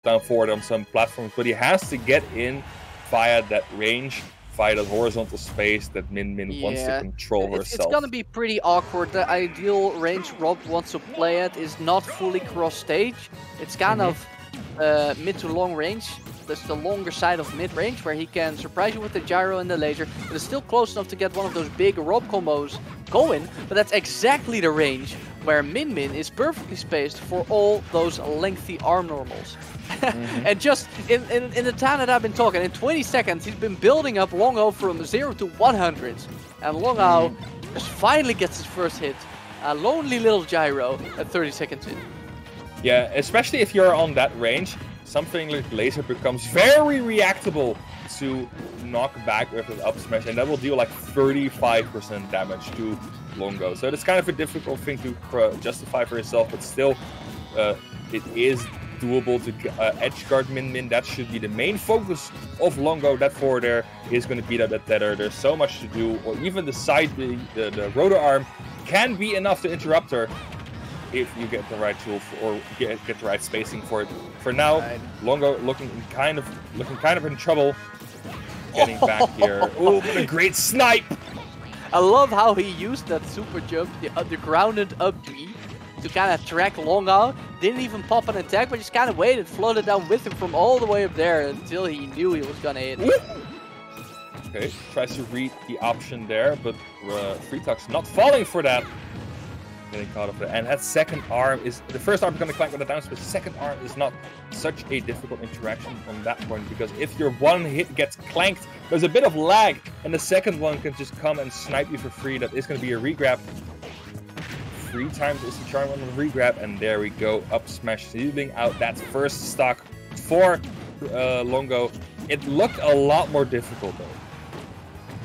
down forward on some platforms, but he has to get in via that range, via that horizontal space that Min wants to control herself. It's gonna be pretty awkward. The ideal range Rob wants to play at is not fully cross stage. It's kind of mid to long range. That's the longer side of mid range, where he can surprise you with the gyro and the laser. But it's still close enough to get one of those big Rob combos going. But that's exactly the range where Min is perfectly spaced for all those lengthy arm normals. And just in the time that I've been talking, in 20 seconds, he's been building up Longo from 0 to 100. And Longo just finally gets his first hit. A lonely little gyro at 30 seconds in. Yeah, especially if you're on that range, something like laser becomes very reactable to knock back with an up smash, and that will deal like 35% damage to Longo. So it's kind of a difficult thing to justify for yourself, but still, it is doable to edge guard Min. That should be the main focus of Longo. That forward air is going to beat up that tether. There's so much to do, or even the side, the rotor arm can be enough to interrupt her if you get the right tool or get the right spacing for it. For now, Longo looking kind of in trouble. Getting back here. Oh, what a great snipe! I love how he used that super jump, the grounded up B, to kind of track Longo. Didn't even pop an attack, but just kind of waited, floated down with him from all the way up there until he knew he was gonna hit. Okay, tries to read the option there, but Freetox not falling for that. Getting caught up there. And that second arm is... The first arm is going to clank with the down, but the second arm is not such a difficult interaction from that point, because if your one hit gets clanked, there's a bit of lag, and the second one can just come and snipe you for free. That is going to be a regrab. 3 times is the charm on the regrab, and there we go. Up smash, sealing out that first stock for Longo. It looked a lot more difficult though.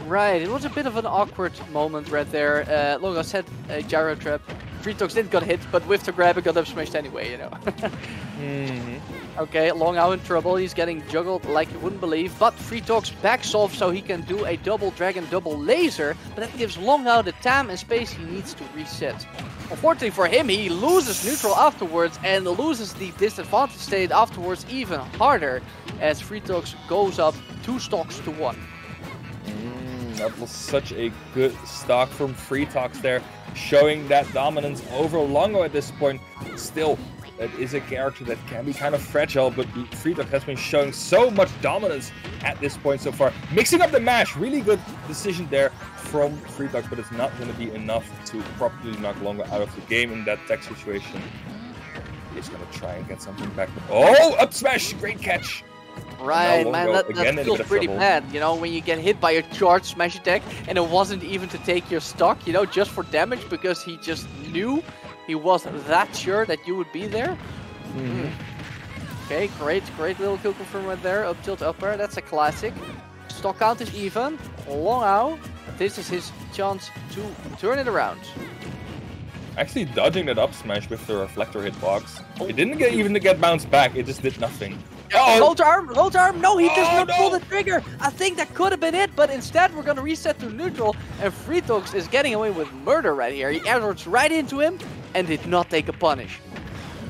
Right, it was a bit of an awkward moment right there. Longo set a gyro trap. Freetox didn't got hit, but with the grab it got up smashed anyway, you know. Okay, Longo in trouble. He's getting juggled like you wouldn't believe. But Freetox backs off so he can do a double dragon, double laser. But that gives Longo the time and space he needs to reset. Unfortunately for him, he loses neutral afterwards and loses the disadvantage state afterwards even harder as Freetox goes up 2 stocks to 1. That was such a good stock from Freetox there, showing that dominance over Longo at this point. Still, that is a character that can be kind of fragile, but Freetox has been showing so much dominance at this point so far. Mixing up the mash, really good decision there from Freetox, but it's not going to be enough to properly knock Longo out of the game in that tech situation. He's going to try and get something back. Oh, up smash, great catch. Right, man, that feels pretty bad, you know, when you get hit by a charged smash attack and it wasn't even to take your stock, you know, just for damage because he just knew, he wasn't that sure that you would be there. Okay, great little kill confirm right there, up tilt up air, that's a classic. Stock count is even, Longo, this is his chance to turn it around. Actually dodging that up smash with the reflector hitbox. It didn't even get bounced back, it just did nothing. Hold arm, no, he does not pull the trigger. I think that could have been it, but instead we're going to reset to neutral, and Freetox is getting away with murder right here. He airlords right into him and did not take a punish.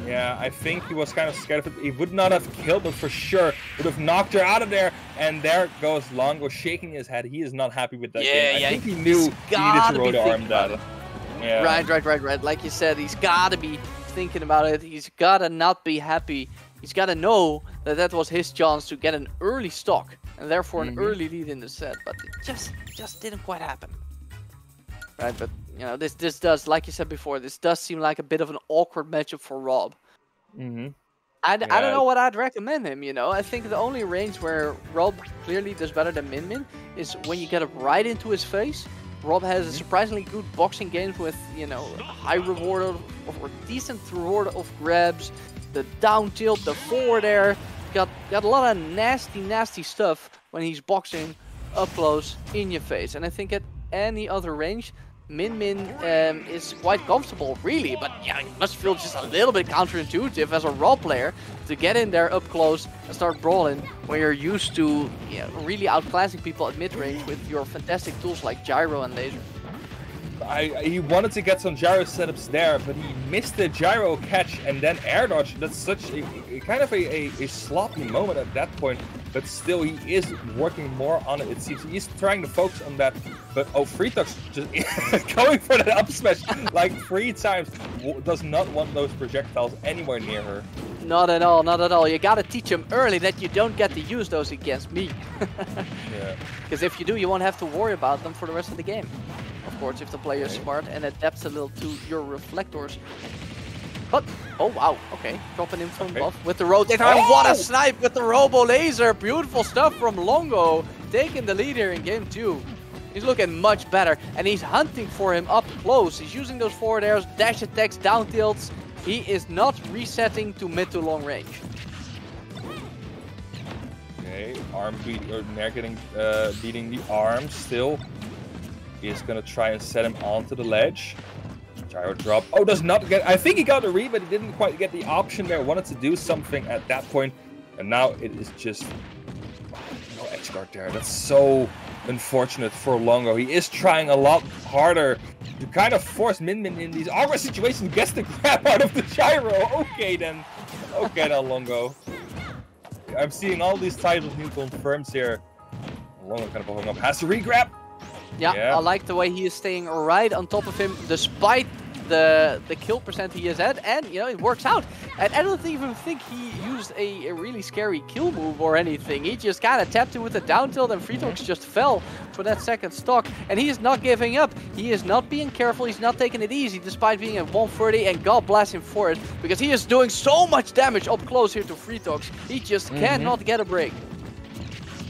Yeah, I think he was kind of scared of it. He would not have killed, but for sure would have knocked her out of there. And there goes Longo shaking his head. He is not happy with that game. I think he knew he needed to rotor arm that. Yeah. Right. Like you said, he's got to be thinking about it. He's got to not be happy. He's got to know that that was his chance to get an early stock and therefore an early lead in the set, but it just didn't quite happen. Right, but you know, this does, like you said before, this does seem like a bit of an awkward matchup for Rob. I don't know what I'd recommend him, you know. I think the only range where Rob clearly does better than Min is when you get it right into his face. Rob has a surprisingly good boxing games with, you know, high reward or decent reward of grabs. The down tilt, the forward air, got a lot of nasty stuff when he's boxing up close in your face. And I think at any other range, Min is quite comfortable, really. But yeah, it must feel just a little bit counterintuitive as a Rob player to get in there up close and start brawling when you're used to, you know, really outclassing people at mid range with your fantastic tools like gyro and laser. He wanted to get some gyro setups there, but he missed the gyro catch and then air dodge. That's such a kind of a sloppy moment at that point, but still he is working more on it. It seems he's trying to focus on that, but Freetox just going for that up smash like 3 times. Does not want those projectiles anywhere near her. Not at all, not at all. You gotta teach him early that you don't get to use those against me. Yeah. Because if you do, you won't have to worry about them for the rest of the game. Of course, if the player is smart and adapts a little to your reflectors. But, oh wow, okay. Dropping him from buff with the rotator. And what a snipe with the Robo Laser. Beautiful stuff from Longo. Taking the lead here in game 2. He's looking much better. And he's hunting for him up close. He's using those forward airs, dash attacks, down tilts. He is not resetting to mid to long range. Okay, arm beat, or Nair getting beating the arm still. He's gonna try and set him onto the ledge. Gyro drop. Oh, does not get. I think he got the read, but he didn't quite get the option there. Wanted to do something at that point, and now it is just no edge guard there. That's so unfortunate for Longo. He is trying a lot harder to kind of force Min in these awkward situations. Gets the crap out of the gyro. Okay then. Okay then, Longo. I'm seeing all these titles new confirms here. Longo kind of holding up. Has to re-grab. Yeah, I like the way he is staying right on top of him despite the kill percent he is at, and you know, it works out. And I don't even think he used a really scary kill move or anything. He just kind of tapped it with a down tilt, and Freetox just fell for that second stock. And he is not giving up. He is not being careful. He's not taking it easy despite being at 130, and God bless him for it, because he is doing so much damage up close here to Freetox. He just cannot get a break.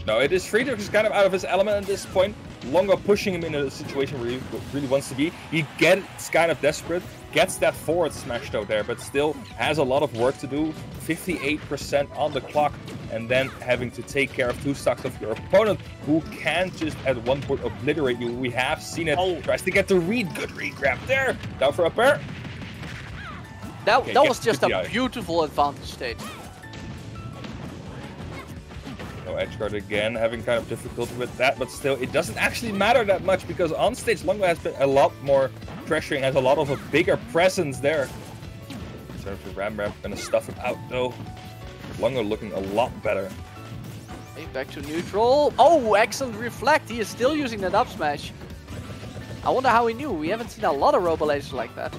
No, it is Freetox is kind of out of his element at this point. Longo pushing him in a situation where he really wants to be. He gets kind of desperate, gets that forward smash though there, but still has a lot of work to do. 58% on the clock, and then having to take care of 2 stocks of your opponent, who can just at one point obliterate you. We have seen it. Tries to get the read. Good read grab there. Down for a pair. That was just a beautiful advantage state. No edge guard again, having kind of difficulty with that, but still, it doesn't actually matter that much because on stage, Longo has been a lot more pressuring, has a lot of a bigger presence there. In terms of Ram gonna stuff it out though. Longo looking a lot better. Okay, back to neutral. Oh, excellent reflect. He is still using that up smash. I wonder how he knew. We haven't seen a lot of Robo Lasers like that.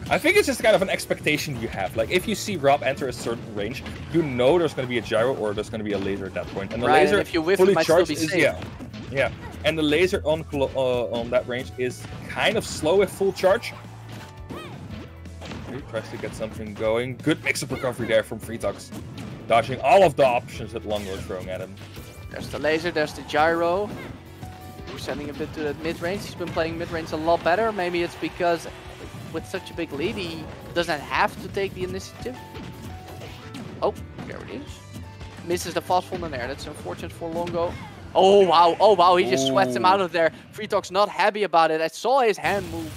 I think it's just kind of an expectation you have. Like, if you see Rob enter a certain range, you know there's going to be a gyro or there's going to be a laser at that point. And the laser, and if you whiff, fully it might charged, still be is safe. yeah. And the laser on that range is kind of slow with full charge. He tries to get something going. Good mix-up recovery there from Freetox, dodging all of the options that Longo is throwing at him. There's the laser, there's the gyro. We're sending a bit to that mid-range. He's been playing mid-range a lot better. Maybe it's because with such a big lead, he doesn't have to take the initiative. Oh, there it is. Misses the fast fall in there. That's unfortunate for Longo. Oh wow, he just sweats him out of there. Freetox not happy about it. I saw his hand move,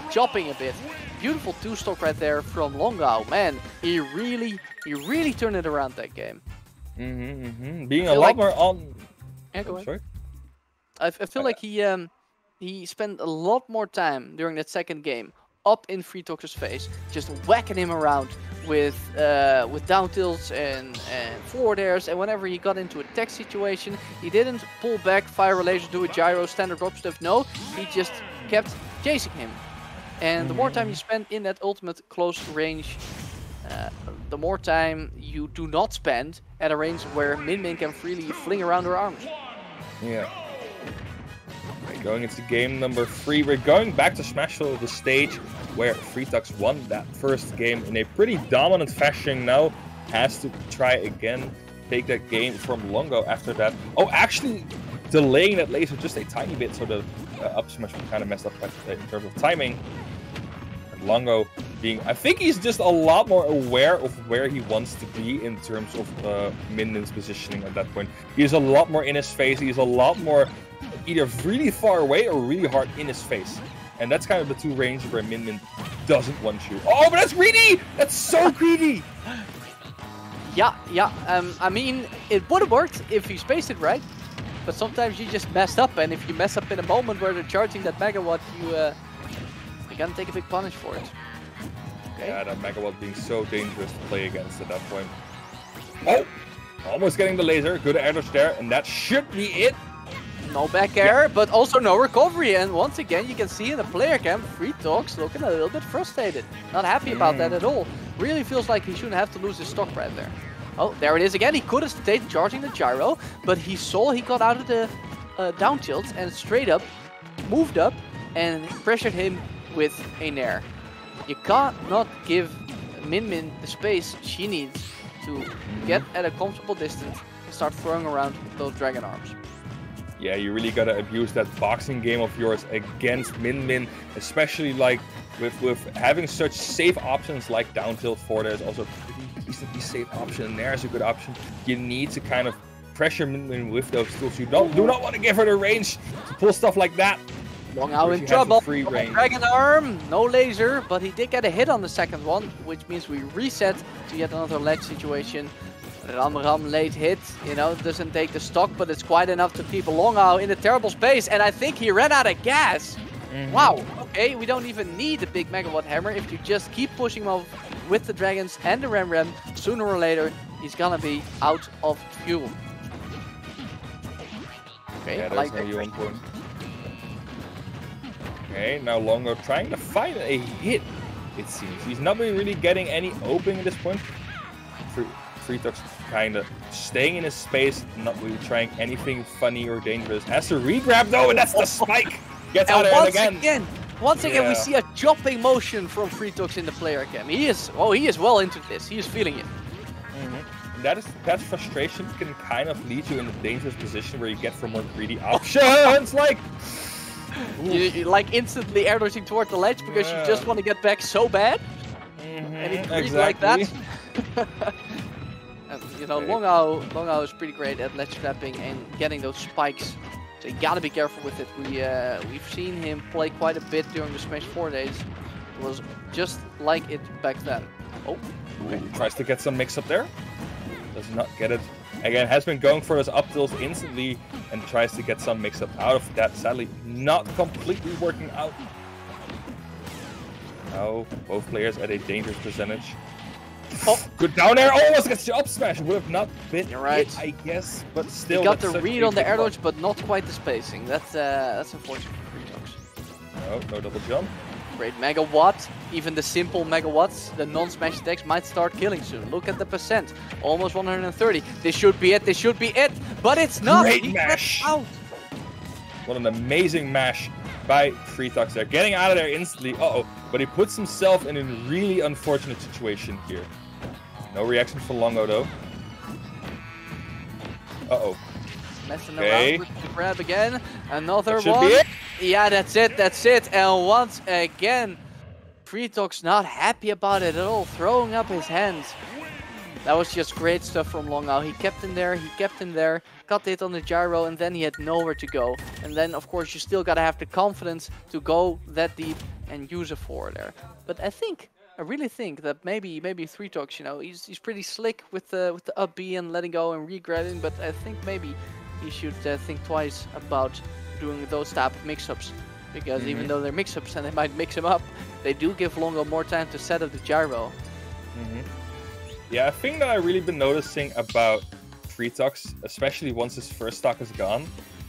chopping a bit. Beautiful 2-stock right there from Longo. Man, he really turned it around that game. Being a lot more on... Yeah, go ahead. Sorry? I feel like he spent a lot more time during that second game up in Freetox's face, just whacking him around with down tilts and forward airs, and whenever he got into a tech situation, he didn't pull back, fire a laser, do a gyro, standard drop stuff. No, he just kept chasing him. And the more time you spend in that ultimate close range, the more time you do not spend at a range where Min can freely fling around her arms. Yeah. Going into game number 3, we're going back to Smashville, the stage where Freetox won that first game in a pretty dominant fashion. Now has to try again, take that game from Longo after that. Oh, actually delaying that laser just a tiny bit, so the up smash was kind of messed up in terms of timing. And Longo being, I think he's just a lot more aware of where he wants to be in terms of Min's positioning at that point. He's a lot more in his face, he's a lot more either really far away or really hard in his face. And that's kind of the 2 ranges where Min doesn't want you. Oh, but that's greedy! That's so greedy! Yeah. I mean, it would have worked if he spaced it right. but sometimes you just mess up, and if you mess up in a moment where they're charging that Megawatt, you're gonna take a big punish for it. Okay. Yeah, that Megawatt being so dangerous to play against at that point. Oh! Almost getting the laser. Good air dodge there, and that should be it. No back air, but also no recovery. And once again, you can see in the player cam, Freetox looking a little bit frustrated. Not happy about that at all. Really feels like he shouldn't have to lose his stock right there. Oh, there it is again. He could have stayed charging the gyro, but he saw he got out of the down tilt and straight up, moved up, and pressured him with a nair. You can't not give Min Min the space she needs to get at a comfortable distance and start throwing around those dragon arms. Yeah, you really gotta abuse that boxing game of yours against Min Min, especially like with having such safe options like down tilt for. There's also a pretty decently safe option, and there's a good option. You need to kind of pressure Min Min with those tools. You do not want to give her the range to pull stuff like that. Long out in trouble. Dragon arm, no laser, but he did get a hit on the second one, which means we reset to yet another ledge situation. Ram late hit, you know, doesn't take the stock, but it's quite enough to keep Longao in a terrible space, and I think he ran out of gas. Wow, okay, we don't even need a big Megawatt Hammer. If you just keep pushing him off with the dragons and the Rem, sooner or later, he's gonna be out of fuel. Okay, yeah, I like that. Okay, now Longo trying to find a hit, it seems. He's not really getting any opening at this point. Freetox kind of staying in his space, not really trying anything funny or dangerous. Has to re-grab though, and that's the spike! Gets out of it again. Once again, we see a jumping motion from Freetox in the player cam. He is well into this. He is feeling it. That frustration can kind of lead you in a dangerous position where you get for more greedy options, like... You like instantly air dodging toward the ledge because you just want to get back so bad. Anything like that. You know, Longao is pretty great at ledge trapping and getting those spikes. So you gotta be careful with it. We've seen him play quite a bit during the Smash 4 days. It was just like it back then. Oh, okay. Tries to get some mix up there. Does not get it. Again, has been going for those up tilts instantly and tries to get some mix up out of that. Sadly, not completely working out. Now, both players at a dangerous percentage. Oh, good down air. Almost gets the up smash. Would have not been it, I guess, but still. He got the read on the air dodge, but not quite the spacing. That's unfortunate for Freetox. No double jump. Great Megawatt. Even the simple Megawatts, the non-smash attacks might start killing soon. Look at the percent. Almost 130. This should be it. This should be it. But it's not. Great mash. Out. What an amazing mash by Freetox there. Getting out of there instantly. But he puts himself in a really unfortunate situation here. No reaction for Longo though. Messing around with the grab again. Another that one. Yeah, that's it. And once again, Freetox not happy about it at all, throwing up his hands. That was just great stuff from Longao. He kept him there, got the hit on the gyro, and then he had nowhere to go. And then, of course, you still gotta have the confidence to go that deep and use a forward there. But I really think that maybe Freetox, you know, he's pretty slick with the up B and letting go and re-grabbing, but I think maybe he should think twice about doing those type of mix-ups. Because even though they're mix-ups and they might mix him up, they do give Longo more time to set up the gyro. Yeah, a thing that I've really been noticing about Freetox, especially once his first stock is gone,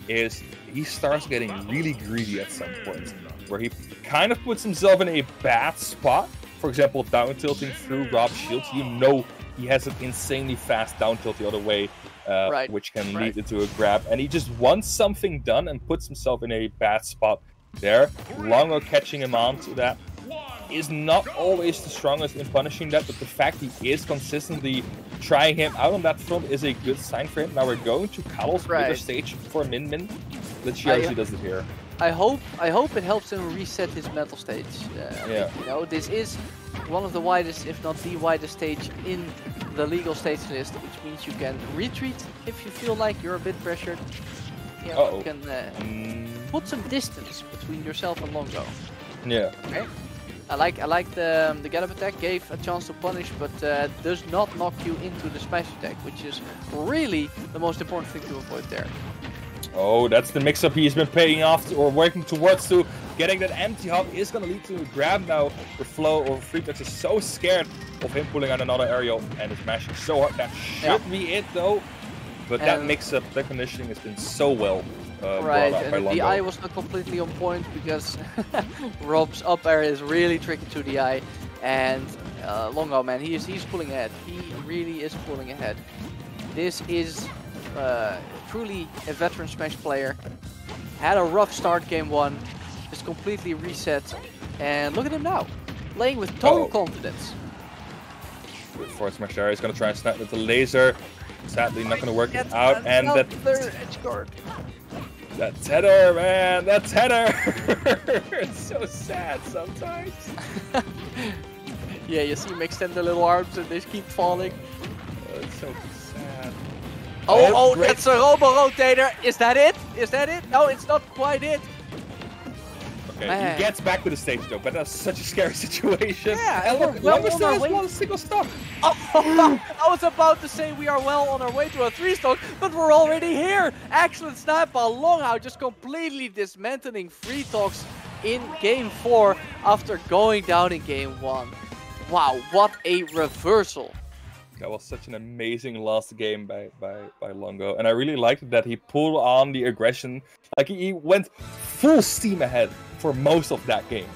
is he starts getting really greedy at some point, where he kind of puts himself in a bad spot. For example, down tilting through Rob's shield. You know he has an insanely fast down tilt the other way, which can lead into a grab. And he just wants something done and puts himself in a bad spot there. Longo catching him on to that is not always the strongest in punishing that, but the fact he is consistently trying him out on that front is a good sign for him. Now we're going to Carlos bigger stage for Min Min. Let's see how she does it here. I hope it helps him reset his metal stage. You know, this is one of the widest, if not the widest stage in the legal stage list, which means you can retreat if you feel like you're a bit pressured. You know, you can put some distance between yourself and Longo. Yeah. Okay. I like the get up attack, gave a chance to punish, but does not knock you into the smash attack, which is really the most important thing to avoid there. Oh, that's the mix-up he's been paying off or working towards to. Getting that empty hop is going to lead to a grab now. The flow or Freetox is so scared of him pulling on another aerial and is mashing so hard. That should be it though. But that mix-up, that conditioning has been so well right, brought out and by the Longo. DI was not completely on point because Rob's up air is really tricky to DI. And Longo, man, he's pulling ahead. He really is pulling ahead. This is truly a veteran Smash player. Had a rough start game 1. Just completely reset. And look at him now. Playing with total confidence. Forward smash there. He's going to try and snap with the laser. Sadly, not going to work it out. And that edge guard. That tether, man. That tether. It's so sad sometimes. Yeah, you see him extend the little arms and they keep falling. It's so sad. Oh, that's a robo-rotator. Is that it? Is that it? No, it's not quite it. Okay, Man. he gets back to the stage though, but that's such a scary situation. Yeah, and look, Longo still has one single stock. Oh, I was about to say we are well on our way to a 3-stock, but we're already here. Excellent snap by Longo, just completely dismantling Freetox in game 4 after going down in game 1. Wow, what a reversal. That was such an amazing last game by Longo, and I really liked that he pulled on the aggression. Like he went full steam ahead for most of that game.